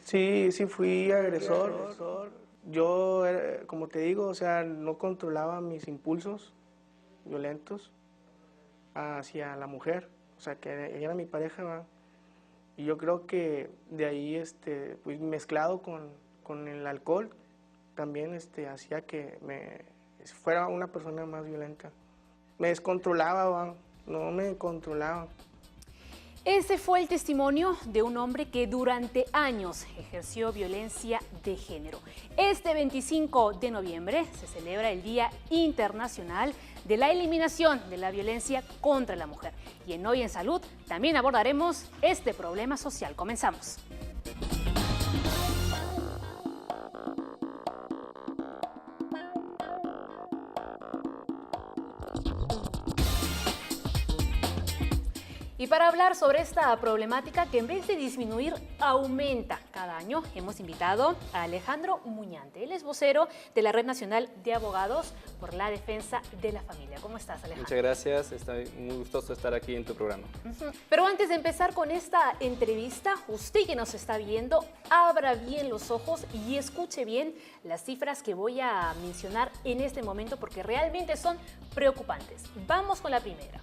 Sí, sí fui agresor. Yo, como te digo, o sea, no controlaba mis impulsos violentos hacia la mujer, o sea, que ella era mi pareja, ¿va? Y yo creo que de ahí, pues mezclado con el alcohol, también hacía que fuera una persona más violenta. Me descontrolaba, ¿va? No me controlaba. Ese fue el testimonio de un hombre que durante años ejerció violencia de género. Este 25 de noviembre se celebra el Día Internacional de la Eliminación de la Violencia contra la Mujer. Y en Hoy en Salud también abordaremos este problema social. Comenzamos. Y para hablar sobre esta problemática que en vez de disminuir, aumenta cada año, hemos invitado a Alejandro Muñante. Él es vocero de la Red Nacional de Abogados por la Defensa de la Familia. ¿Cómo estás, Alejandro? Muchas gracias, estoy muy gustoso de estar aquí en tu programa. Pero antes de empezar con esta entrevista, usted que nos está viendo, abra bien los ojos y escuche bien las cifras que voy a mencionar en este momento porque realmente son preocupantes. Vamos con la primera.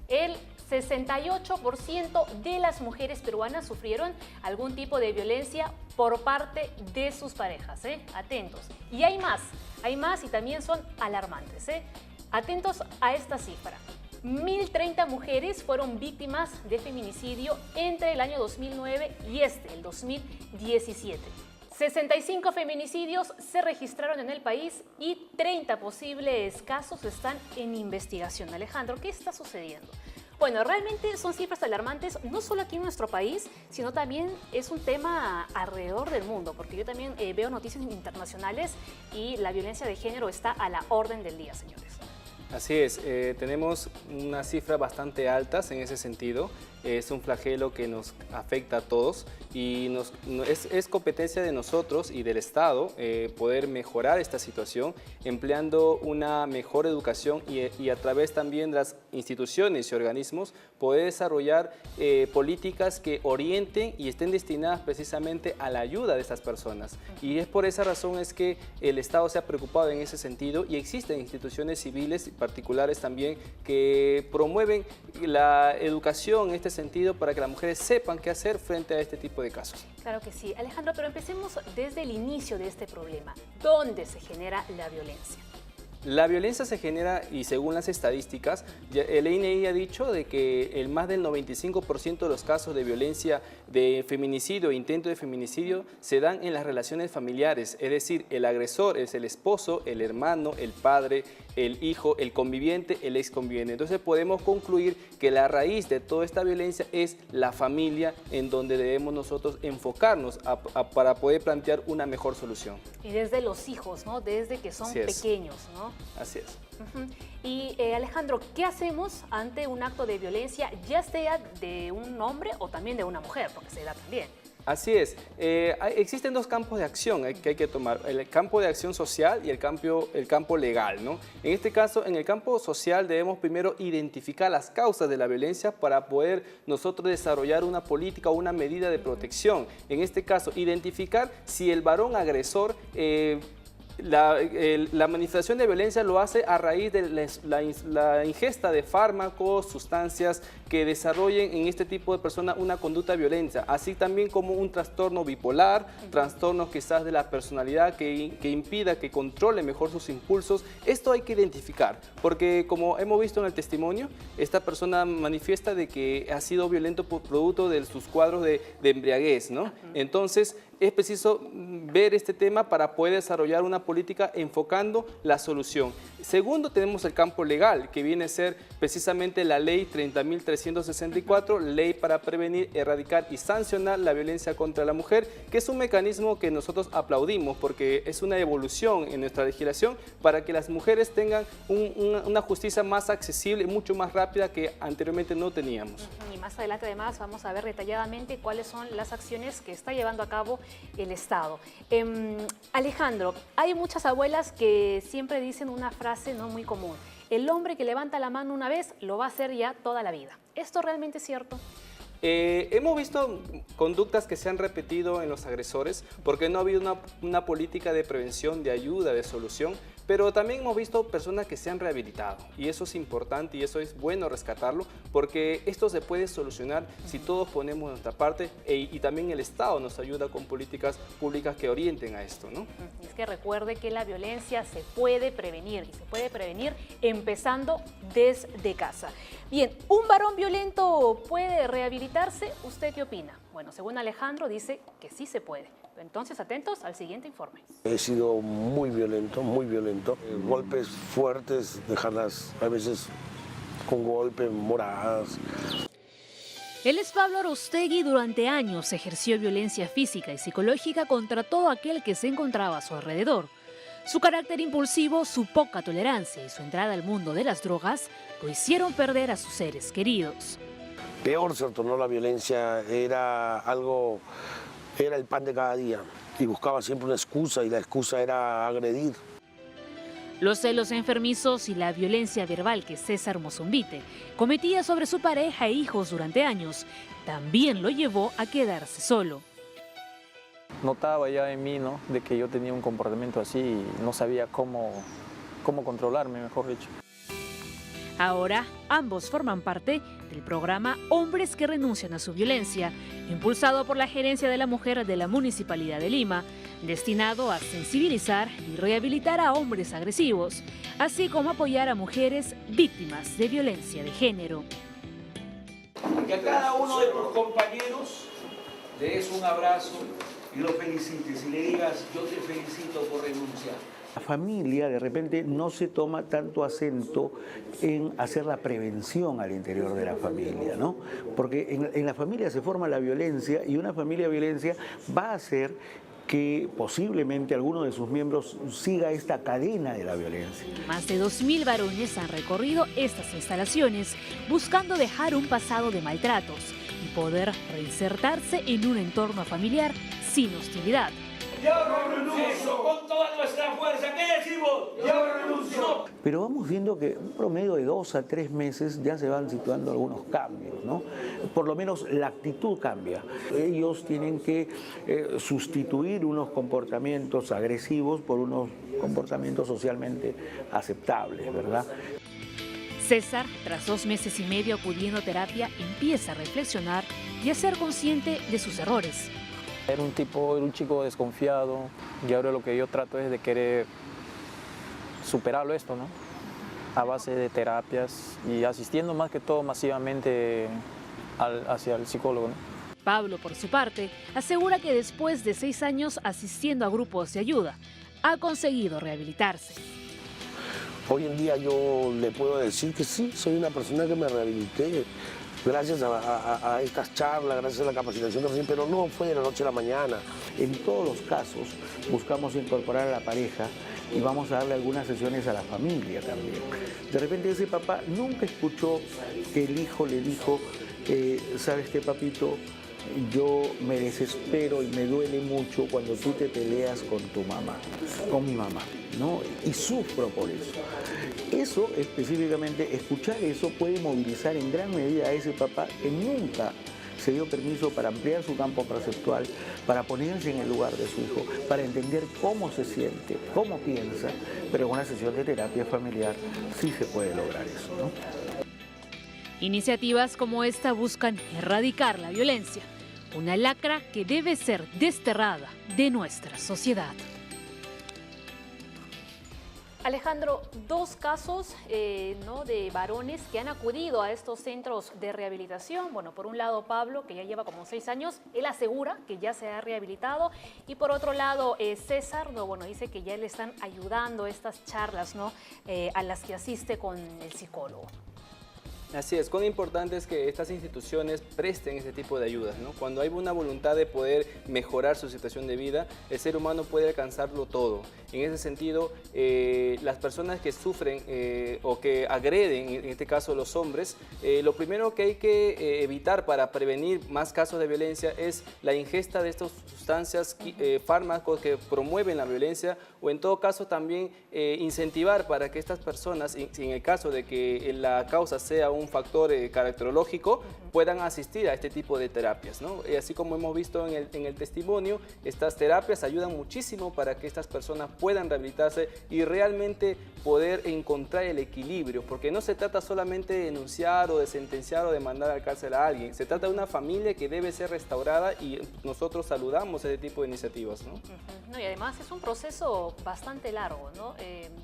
El 68% de las mujeres peruanas sufrieron algún tipo de violencia por parte de sus parejas. Atentos. Y hay más y también son alarmantes. Atentos a esta cifra. 1.030 mujeres fueron víctimas de feminicidio entre el año 2009 y el 2017. 65 feminicidios se registraron en el país y 30 posibles casos están en investigación. Alejandro, ¿qué está sucediendo? Bueno, realmente son cifras alarmantes, no solo aquí en nuestro país, sino también es un tema alrededor del mundo, porque yo también veo noticias internacionales y la violencia de género está a la orden del día, señores. Así es, tenemos unas cifras bastante altas en ese sentido. Es un flagelo que nos afecta a todos y es competencia de nosotros y del Estado poder mejorar esta situación empleando una mejor educación y a través también de las instituciones y organismos poder desarrollar políticas que orienten y estén destinadas precisamente a la ayuda de estas personas. Y es por esa razón es que el Estado se ha preocupado en ese sentido y existen instituciones civiles particulares también que promueven la educación en este sentido para que las mujeres sepan qué hacer frente a este tipo de casos. Claro que sí. Alejandro, pero empecemos desde el inicio de este problema. ¿Dónde se genera la violencia? La violencia se genera, y según las estadísticas, el INEI ha dicho de que más del 95% de los casos de violencia de feminicidio e intento de feminicidio se dan en las relaciones familiares, es decir, el agresor es el esposo, el hermano, el padre, el hijo, el conviviente, el exconviviente. Entonces podemos concluir que la raíz de toda esta violencia es la familia, en donde debemos nosotros enfocarnos para poder plantear una mejor solución. Y desde los hijos, ¿no? Desde que son pequeños, ¿no? Así es. Y Alejandro, ¿qué hacemos ante un acto de violencia, ya sea de un hombre o también de una mujer, porque se da también? Así es. Existen dos campos de acción que hay que tomar, el campo de acción social y el campo legal, ¿no? En este caso, en el campo social debemos primero identificar las causas de la violencia para poder nosotros desarrollar una política o una medida de protección. En este caso, identificar si el varón agresor la manifestación de violencia lo hace a raíz de la ingesta de fármacos, sustancias que desarrollen en este tipo de personas una conducta violenta, así también como un trastorno bipolar, trastornos quizás de la personalidad que impida que controle mejor sus impulsos. Esto hay que identificar, porque como hemos visto en el testimonio, esta persona manifiesta de que ha sido violento por producto de sus cuadros de embriaguez, ¿no? Entonces, es preciso ver este tema para poder desarrollar una política enfocando la solución. Segundo, tenemos el campo legal, que viene a ser precisamente la ley 30.364, ley para prevenir, erradicar y sancionar la violencia contra la mujer, que es un mecanismo que nosotros aplaudimos porque es una evolución en nuestra legislación para que las mujeres tengan una justicia más accesible, mucho más rápida que anteriormente no teníamos. Y más adelante además vamos a ver detalladamente cuáles son las acciones que está llevando a cabo el Estado. Alejandro, hay muchas abuelas que siempre dicen una frase no muy común: el hombre que levanta la mano una vez lo va a hacer ya toda la vida. ¿Esto realmente es cierto? Hemos visto conductas que se han repetido en los agresores porque no ha habido una política de prevención, de ayuda, de solución, pero también hemos visto personas que se han rehabilitado y eso es importante y eso es bueno rescatarlo porque esto se puede solucionar si todos ponemos nuestra parte y también el Estado nos ayuda con políticas públicas que orienten a esto, ¿no? Es que recuerde que la violencia se puede prevenir y se puede prevenir empezando desde casa. Bien, ¿un varón violento puede rehabilitarse? ¿Usted qué opina? Bueno, según Alejandro dice que sí se puede. Entonces, atentos al siguiente informe. He sido muy violento, muy violento. Golpes fuertes, dejarlas a veces con golpes, moradas. Él es Pablo Arostegui. Durante años ejerció violencia física y psicológica contra todo aquel que se encontraba a su alrededor. Su carácter impulsivo, su poca tolerancia y su entrada al mundo de las drogas lo hicieron perder a sus seres queridos. Peor se tornó la violencia, era el pan de cada día y buscaba siempre una excusa y la excusa era agredir. Los celos enfermizos y la violencia verbal que César Mozombite cometía sobre su pareja e hijos durante años también lo llevó a quedarse solo. Notaba ya en mí, ¿no?, de que yo tenía un comportamiento así y no sabía cómo controlarme, mejor dicho. Ahora ambos forman parte del programa Hombres que renuncian a su violencia, impulsado por la Gerencia de la Mujer de la Municipalidad de Lima, destinado a sensibilizar y rehabilitar a hombres agresivos, así como apoyar a mujeres víctimas de violencia de género. Que a cada uno de tus compañeros le des un abrazo y lo felicites y le digas: yo te felicito por renunciar. La familia de repente no se toma tanto acento en hacer la prevención al interior de la familia, ¿no? Porque en la familia se forma la violencia y una familia violencia va a hacer que posiblemente alguno de sus miembros siga esta cadena de la violencia. Más de 2.000 varones han recorrido estas instalaciones buscando dejar un pasado de maltratos y poder reinsertarse en un entorno familiar sin hostilidad. ¡Yo renuncio! Con toda nuestra fuerza, ¿qué decimos? ¡Yo renuncio! Pero vamos viendo que un promedio de 2 a 3 meses ya se van situando algunos cambios, ¿no? Por lo menos la actitud cambia. Ellos tienen que sustituir unos comportamientos agresivos por unos comportamientos socialmente aceptables, ¿verdad? César, tras 2 meses y medio acudiendo a terapia, empieza a reflexionar y a ser consciente de sus errores. Era un chico desconfiado y ahora lo que yo trato es de querer superarlo esto, ¿no? A base de terapias y asistiendo más que todo masivamente hacia el psicólogo, ¿no? Pablo, por su parte, asegura que después de 6 años asistiendo a grupos de ayuda, ha conseguido rehabilitarse. Hoy en día yo le puedo decir que sí, soy una persona que me rehabilité gracias a estas charlas, gracias a la capacitación que recibí, pero no fue de la noche a la mañana. En todos los casos buscamos incorporar a la pareja y vamos a darle algunas sesiones a la familia también. De repente ese papá nunca escuchó que el hijo le dijo, ¿sabes qué, papito? Yo me desespero y me duele mucho cuando tú te peleas con tu mamá, con mi mamá, ¿no? Y sufro por eso. Eso específicamente, escuchar eso puede movilizar en gran medida a ese papá que nunca se dio permiso para ampliar su campo perceptual, para ponerse en el lugar de su hijo, para entender cómo se siente, cómo piensa, pero en una sesión de terapia familiar sí se puede lograr eso, ¿no? Iniciativas como esta buscan erradicar la violencia, una lacra que debe ser desterrada de nuestra sociedad. Alejandro, 2 casos ¿no?, de varones que han acudido a estos centros de rehabilitación. Bueno, por un lado Pablo, que ya lleva como 6 años, él asegura que ya se ha rehabilitado. Y por otro lado César, no, bueno, dice que ya le están ayudando estas charlas, ¿no?, a las que asiste con el psicólogo. Así es, cuán importante es que estas instituciones presten este tipo de ayudas, ¿no? Cuando hay una voluntad de poder mejorar su situación de vida, el ser humano puede alcanzarlo todo. En ese sentido, las personas que sufren o que agreden, en este caso los hombres, lo primero que hay que evitar para prevenir más casos de violencia es la ingesta de estas sustancias, fármacos que promueven la violencia, o en todo caso también incentivar para que estas personas, en el caso de que la causa sea un un factor caracterológico, puedan asistir a este tipo de terapias, ¿no? Así como hemos visto en el testimonio, estas terapias ayudan muchísimo para que estas personas puedan rehabilitarse y realmente poder encontrar el equilibrio, porque no se trata solamente de denunciar o de sentenciar o de mandar a la cárcel a alguien, se trata de una familia que debe ser restaurada y nosotros saludamos ese tipo de iniciativas, ¿no? No, y además es un proceso bastante largo, ¿no?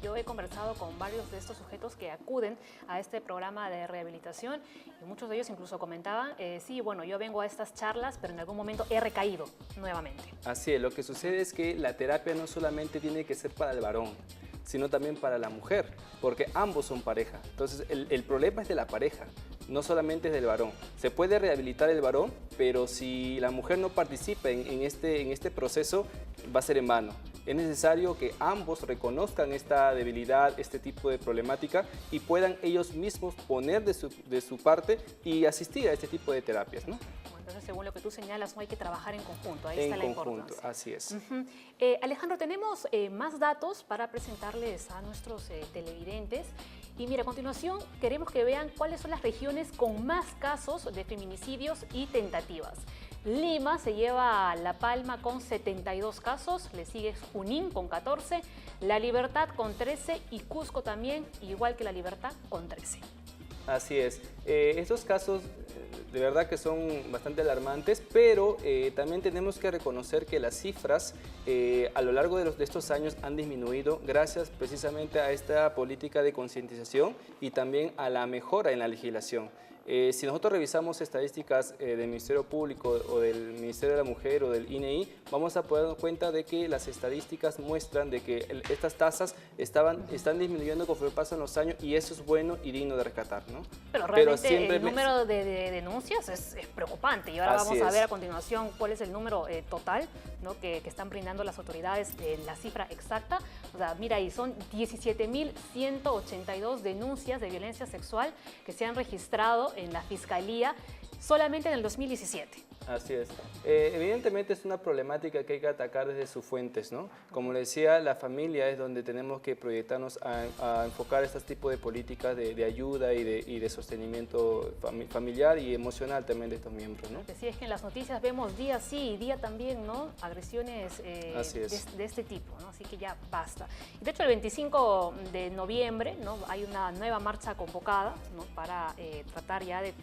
Yo he conversado con varios de estos sujetos que acuden a este programa de rehabilitación y muchos de ellos incluso comentaban, sí, bueno, yo vengo a estas charlas, pero en algún momento he recaído nuevamente. Así es, lo que sucede es que la terapia no solamente tiene que ser para el varón, sino también para la mujer, porque ambos son pareja. Entonces, el problema es de la pareja, no solamente es del varón. Se puede rehabilitar el varón, pero si la mujer no participa en este proceso, va a ser en vano. Es necesario que ambos reconozcan esta debilidad, este tipo de problemática y puedan ellos mismos poner de su parte y asistir a este tipo de terapias, ¿no? Entonces, según lo que tú señalas, no hay que trabajar en conjunto, ahí está la importancia. Así es. Alejandro, tenemos más datos para presentarles a nuestros televidentes. Y mira, a continuación queremos que vean cuáles son las regiones con más casos de feminicidios y tentativas. Lima se lleva la palma con 72 casos, le sigue Junín con 14, La Libertad con 13 y Cusco también, igual que La Libertad, con 13. Así es. Estos casos de verdad que son bastante alarmantes, pero también tenemos que reconocer que las cifras a lo largo de estos años han disminuido gracias precisamente a esta política de concientización y también a la mejora en la legislación. Si nosotros revisamos estadísticas del Ministerio Público o del Ministerio de la Mujer o del INEI, vamos a poder dar cuenta de que las estadísticas muestran de que estas tasas están disminuyendo conforme pasan los años y eso es bueno y digno de rescatar, ¿no? Pero realmente el número de denuncias es preocupante y ahora vamos a ver a continuación cuál es el número total, ¿no? que están brindando las autoridades, la cifra exacta. O sea, mira, ahí son 17.182 denuncias de violencia sexual que se han registrado en la Fiscalía solamente en el 2017. Así es. Evidentemente es una problemática que hay que atacar desde sus fuentes, ¿no? Como le decía, la familia es donde tenemos que proyectarnos a enfocar este tipo de políticas de ayuda y de sostenimiento familiar y emocional también de estos miembros, ¿no? Lo que sí es que en las noticias vemos día sí y día también, ¿no? Agresiones de este tipo, ¿no? Así que ya basta. Y de hecho el 25 de noviembre, ¿no? Hay una nueva marcha convocada, ¿no? Para tratar ya de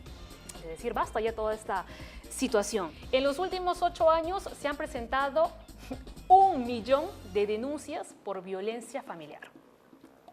decir basta ya toda esta situación. En los últimos 8 años se han presentado 1 millón de denuncias por violencia familiar.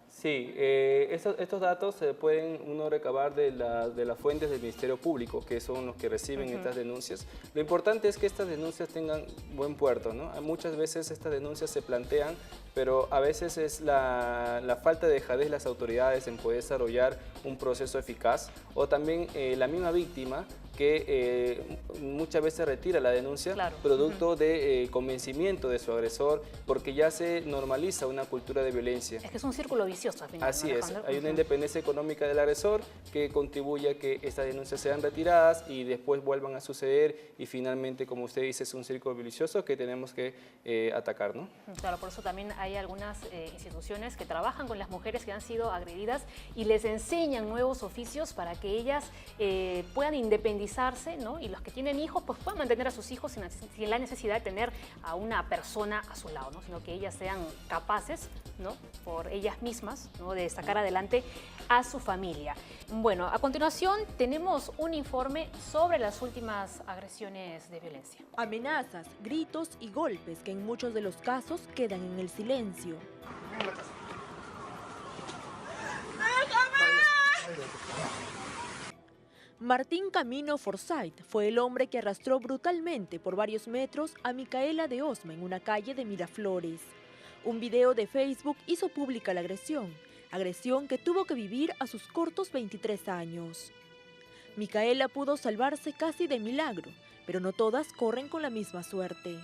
Sí, estos datos se pueden uno recabar de las fuentes del Ministerio Público, que son los que reciben estas denuncias. Lo importante es que estas denuncias tengan buen puerto, ¿no? Muchas veces estas denuncias se plantean, pero a veces es la falta de dejadez de las autoridades en poder desarrollar un proceso eficaz, o también la misma víctima que muchas veces retira la denuncia, claro, producto de convencimiento de su agresor, porque ya se normaliza una cultura de violencia. Es que es un círculo vicioso al final. Así es, hay una independencia económica del agresor que contribuye a que estas denuncias sean retiradas y después vuelvan a suceder y finalmente, como usted dice, es un círculo vicioso que tenemos que atacar, ¿no? Claro, por eso también hay algunas instituciones que trabajan con las mujeres que han sido agredidas y les enseñan nuevos oficios para que ellas puedan independizarse, ¿no? Y los que tienen hijos pues puedan mantener a sus hijos sin la necesidad de tener a una persona a su lado, ¿no? Sino que ellas sean capaces, ¿no? Por ellas mismas, ¿no? De sacar adelante a su familia. Bueno, a continuación tenemos un informe sobre las últimas agresiones de violencia. Amenazas, gritos y golpes que en muchos de los casos quedan en el silencio. Martín Camino Forsyth fue el hombre que arrastró brutalmente por varios metros a Micaela de Osma en una calle de Miraflores. Un video de Facebook hizo pública la agresión que tuvo que vivir a sus cortos 23 años. Micaela pudo salvarse casi de milagro, pero no todas corren con la misma suerte.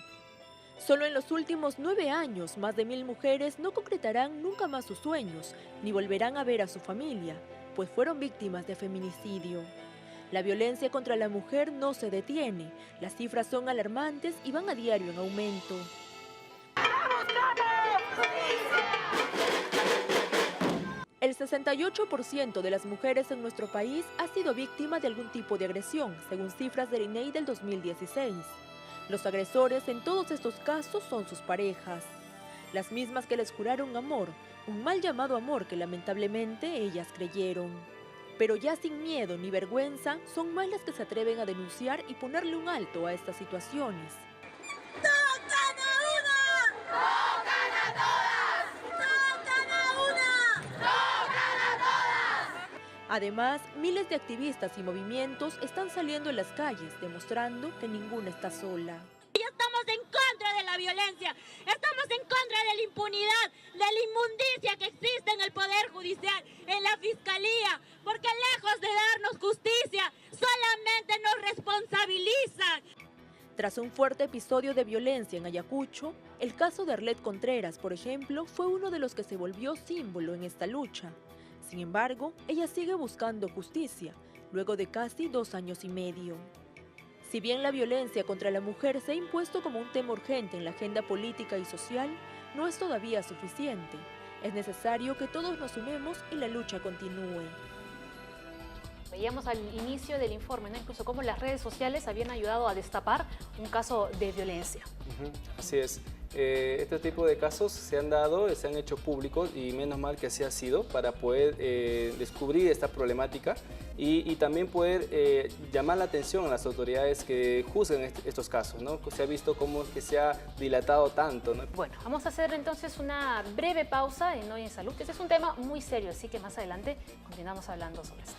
Solo en los últimos 9 años, más de 1000 mujeres no concretarán nunca más sus sueños, ni volverán a ver a su familia, pues fueron víctimas de feminicidio. La violencia contra la mujer no se detiene, las cifras son alarmantes y van a diario en aumento. El 68% de las mujeres en nuestro país ha sido víctima de algún tipo de agresión, según cifras del INEI del 2016. Los agresores en todos estos casos son sus parejas, las mismas que les juraron amor, un mal llamado amor que lamentablemente ellas creyeron. Pero ya sin miedo ni vergüenza, son más las que se atreven a denunciar y ponerle un alto a estas situaciones. ¡Tocan a una! ¡Tocan a todas! ¡Tocan a una! ¡Tocan a todas! Además, miles de activistas y movimientos están saliendo en las calles, demostrando que ninguna está sola. Estamos en contra de la violencia, estamos en contra de la impunidad, de la inmundicia que existe en el Poder Judicial, en la Fiscalía, porque lejos de darnos justicia, solamente nos responsabilizan. Tras un fuerte episodio de violencia en Ayacucho, el caso de Arlet Contreras, por ejemplo, fue uno de los que se volvió símbolo en esta lucha. Sin embargo, ella sigue buscando justicia, luego de casi 2 años y medio. Si bien la violencia contra la mujer se ha impuesto como un tema urgente en la agenda política y social, no es todavía suficiente. Es necesario que todos nos sumemos y la lucha continúe. Veíamos al inicio del informe, ¿no? Incluso cómo las redes sociales habían ayudado a destapar un caso de violencia. Así es. Este tipo de casos se han dado, se han hecho públicos y menos mal que así ha sido para poder descubrir esta problemática y también poder llamar la atención a las autoridades que juzguen estos casos, ¿no? Se ha visto cómo es que se ha dilatado tanto, ¿no? Bueno, vamos a hacer entonces una breve pausa en Hoy en Salud, que este es un tema muy serio, así que más adelante continuamos hablando sobre esto.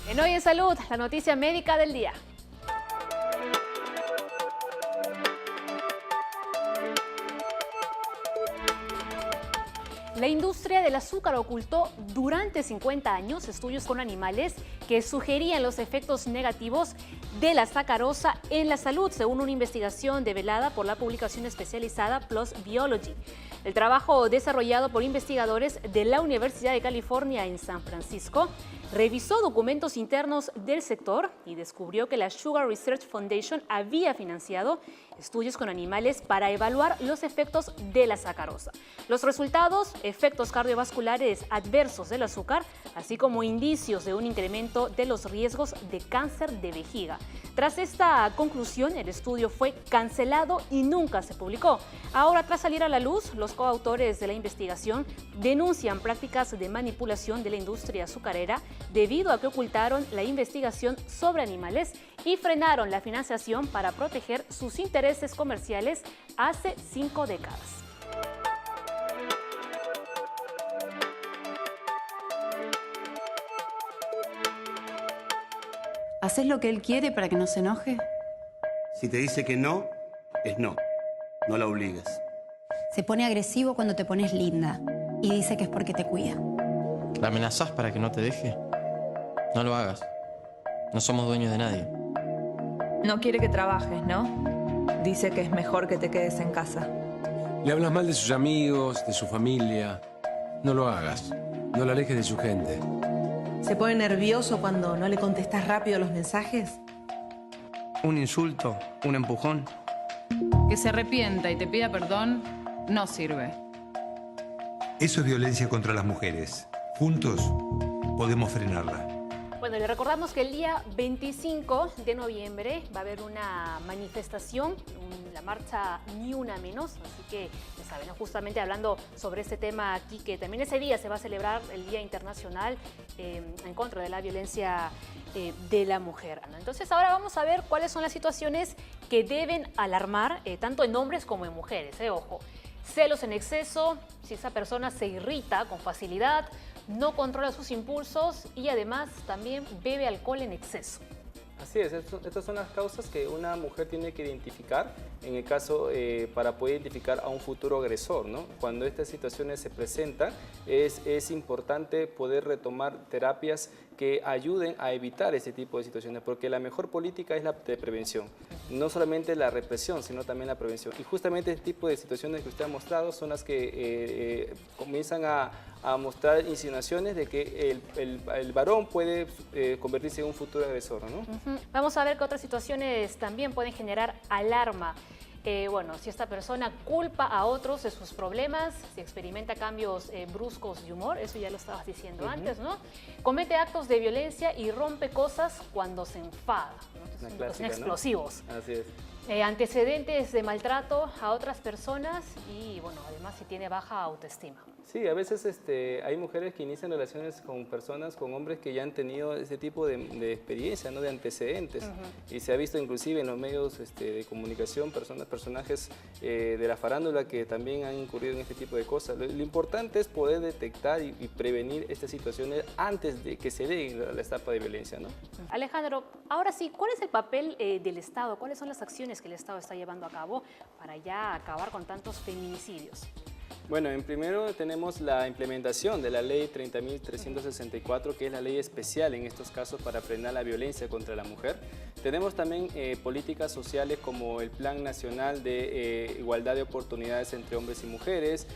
En Hoy en Salud, la noticia médica del día. La industria del azúcar ocultó durante 50 años estudios con animales que sugerían los efectos negativos de la sacarosa en la salud, según una investigación develada por la publicación especializada PLOS Biology. El trabajo desarrollado por investigadores de la Universidad de California en San Francisco revisó documentos internos del sector y descubrió que la Sugar Research Foundation había financiado estudios con animales para evaluar los efectos de la sacarosa. Los resultados, efectos cardiovasculares adversos del azúcar, así como indicios de un incremento de los riesgos de cáncer de vejiga. Tras esta conclusión, el estudio fue cancelado y nunca se publicó. Ahora, tras salir a la luz, los coautores de la investigación denuncian prácticas de manipulación de la industria azucarera debido a que ocultaron la investigación sobre animales y frenaron la financiación para proteger sus intereses comerciales hace 5 décadas. ¿Haces lo que él quiere para que no se enoje? Si te dice que no, es no. No la obligues. Se pone agresivo cuando te pones linda y dice que es porque te cuida. ¿La amenazás para que no te deje? No lo hagas. No somos dueños de nadie. No quiere que trabajes, ¿no? Dice que es mejor que te quedes en casa. Le hablas mal de sus amigos, de su familia. No lo hagas. No la alejes de su gente. ¿Se pone nervioso cuando no le contestas rápido los mensajes? Un insulto, un empujón. Que se arrepienta y te pida perdón no sirve. Eso es violencia contra las mujeres. Juntos podemos frenarla. Bueno, le recordamos que el día 25 de noviembre va a haber una manifestación, la marcha Ni Una Menos, así que ya saben, ¿no? Justamente hablando sobre este tema aquí, que también ese día se va a celebrar el Día Internacional en contra de la violencia de la mujer, ¿no? Entonces ahora vamos a ver cuáles son las situaciones que deben alarmar tanto en hombres como en mujeres, ojo. Celos en exceso, si esa persona se irrita con facilidad, no controla sus impulsos y además también bebe alcohol en exceso. Así es, estas son las causas que una mujer tiene que identificar en el caso para poder identificar a un futuro agresor, ¿no? Cuando estas situaciones se presentan es importante poder retomar terapias que ayuden a evitar ese tipo de situaciones, porque la mejor política es la de prevención, no solamente la represión, sino también la prevención. Y justamente este tipo de situaciones que usted ha mostrado son las que comienzan a mostrar insinuaciones de que el varón puede convertirse en un futuro agresor, ¿no? Vamos a ver que otras situaciones también pueden generar alarma. Bueno, si esta persona culpa a otros de sus problemas, si experimenta cambios bruscos de humor, eso ya lo estabas diciendo antes, ¿no? Comete actos de violencia y rompe cosas cuando se enfada, ¿no? Entonces, son explosivos. ¿No? Así es. Antecedentes de maltrato a otras personas y, bueno, además si tiene baja autoestima. Sí, a veces hay mujeres que inician relaciones con personas, con hombres que ya han tenido ese tipo de experiencia, ¿no? De antecedentes. Y se ha visto inclusive en los medios de comunicación personajes de la farándula que también han incurrido en este tipo de cosas. Lo importante es poder detectar y prevenir estas situaciones antes de que se dé la etapa de violencia, ¿no? Alejandro, ahora sí, ¿cuál es el papel del Estado? ¿Cuáles son las acciones que el Estado está llevando a cabo para ya acabar con tantos feminicidios? Bueno, en primero tenemos la implementación de la ley 30.364, que es la ley especial en estos casos para frenar la violencia contra la mujer. Tenemos también políticas sociales como el Plan Nacional de Igualdad de Oportunidades entre Hombres y Mujeres.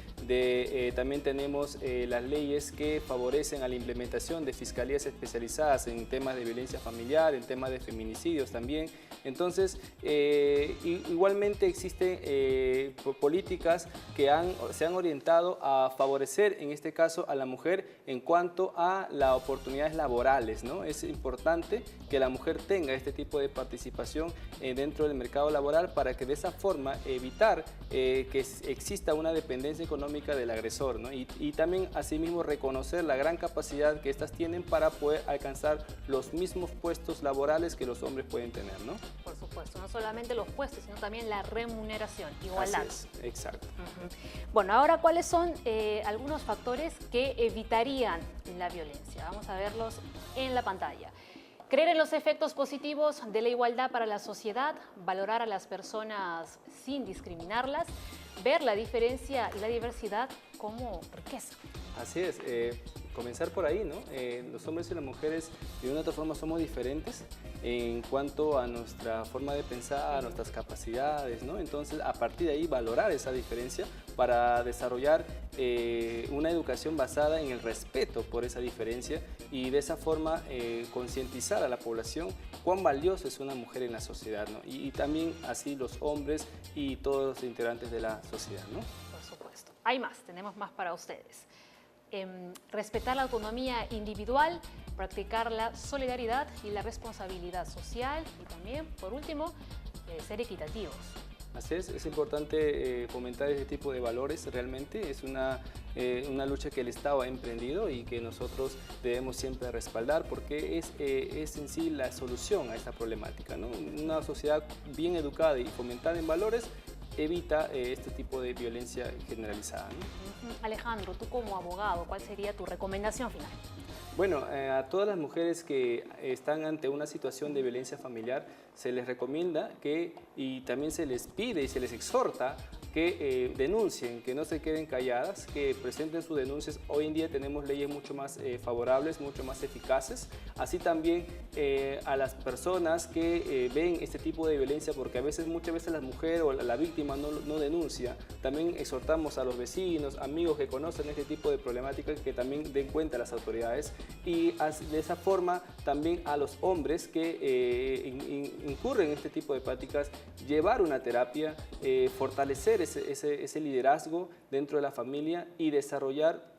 También tenemos las leyes que favorecen a la implementación de fiscalías especializadas en temas de violencia familiar, en temas de feminicidios también. Entonces, igualmente existen políticas que se han orientado a favorecer, en este caso, a la mujer en cuanto a las oportunidades laborales, ¿no? Es importante que la mujer tenga este tipo de participación dentro del mercado laboral para que de esa forma evitar que exista una dependencia económica del agresor, ¿no? Y también, asimismo, reconocer la gran capacidad que éstas tienen para poder alcanzar los mismos puestos laborales que los hombres pueden tener, ¿no? Por supuesto, no solamente los puestos, sino también la remuneración, igualdad. Así es, exacto. Bueno, ahora, ¿cuáles son algunos factores que evitarían la violencia? Vamos a verlos en la pantalla. Creer en los efectos positivos de la igualdad para la sociedad, valorar a las personas sin discriminarlas, ver la diferencia y la diversidad como riqueza. Así es, comenzar por ahí, ¿no? Los hombres y las mujeres de una u otra forma somos diferentes en cuanto a nuestra forma de pensar, a nuestras capacidades, ¿no? Entonces, a partir de ahí, valorar esa diferencia para desarrollar una educación basada en el respeto por esa diferencia y de esa forma concientizar a la población cuán valiosa es una mujer en la sociedad, ¿no? Y también así los hombres y todos los integrantes de la sociedad, ¿no? Por supuesto. Hay más, tenemos más para ustedes. Respetar la autonomía individual, practicar la solidaridad y la responsabilidad social y también, por último, ser equitativos. Así es importante fomentar ese tipo de valores realmente, es una lucha que el Estado ha emprendido y que nosotros debemos siempre respaldar porque es en sí la solución a esta problemática, ¿no? Una sociedad bien educada y fomentada en valores evita este tipo de violencia generalizada, ¿no? Alejandro, tú como abogado, ¿cuál sería tu recomendación final? Bueno, a todas las mujeres que están ante una situación de violencia familiar se les recomienda y también se les pide y se les exhorta que denuncien, que no se queden calladas, que presenten sus denuncias. Hoy en día tenemos leyes mucho más favorables, mucho más eficaces. Así también a las personas que ven este tipo de violencia, porque muchas veces la mujer o la víctima no denuncia, también exhortamos a los vecinos, amigos que conocen este tipo de problemáticas que también den cuenta a las autoridades y de esa forma también a los hombres que incurren en este tipo de prácticas, llevar una terapia, fortalecer ese liderazgo dentro de la familia y desarrollar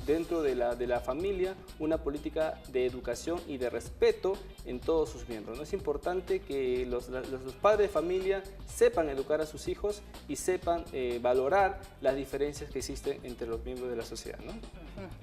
dentro de la familia una política de educación y de respeto en todos sus miembros, ¿no? Es importante que los padres de familia sepan educar a sus hijos y sepan valorar las diferencias que existen entre los miembros de la sociedad, ¿no?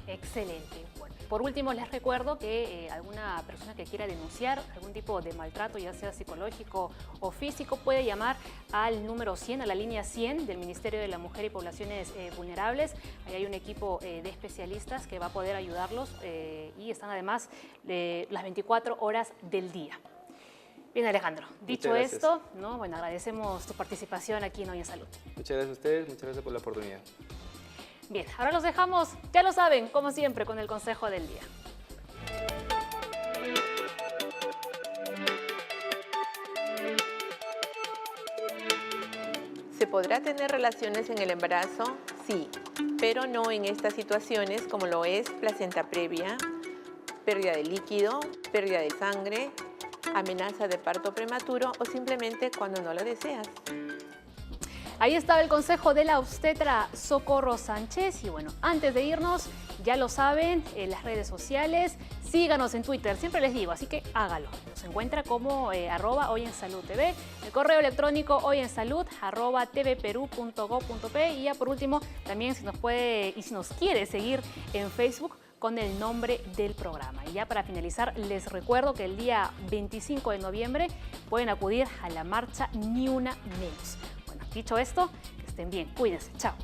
Excelente. Bueno, por último, les recuerdo que alguna persona que quiera denunciar algún tipo de maltrato, ya sea psicológico o físico, puede llamar al número 100, a la línea 100 del Ministerio de la Mujer y Poblaciones Vulnerables. Ahí hay un equipo de especialistas que va a poder ayudarlos y están además las 24 horas del día. Bien, Alejandro, dicho esto, ¿no? Bueno, agradecemos tu participación aquí en Hoy en Salud. Muchas gracias a ustedes, muchas gracias por la oportunidad. Bien, ahora los dejamos, ya lo saben, como siempre, con el consejo del día. ¿Se podrá tener relaciones en el embarazo? Sí, pero no en estas situaciones como lo es placenta previa, pérdida de líquido, pérdida de sangre, amenaza de parto prematuro o simplemente cuando no lo deseas. Ahí estaba el consejo de la obstetra Socorro Sánchez. Y bueno, antes de irnos, ya lo saben, en las redes sociales, síganos en Twitter, siempre les digo, así que hágalo. Nos encuentra como @hoyensaludtv, el correo electrónico hoyensalud@tvperú.gov.pe y ya por último, también si nos puede y si nos quiere seguir en Facebook con el nombre del programa. Y ya para finalizar, les recuerdo que el día 25 de noviembre pueden acudir a la marcha Ni Una Menos. Bueno, dicho esto, que estén bien, cuídense, chao.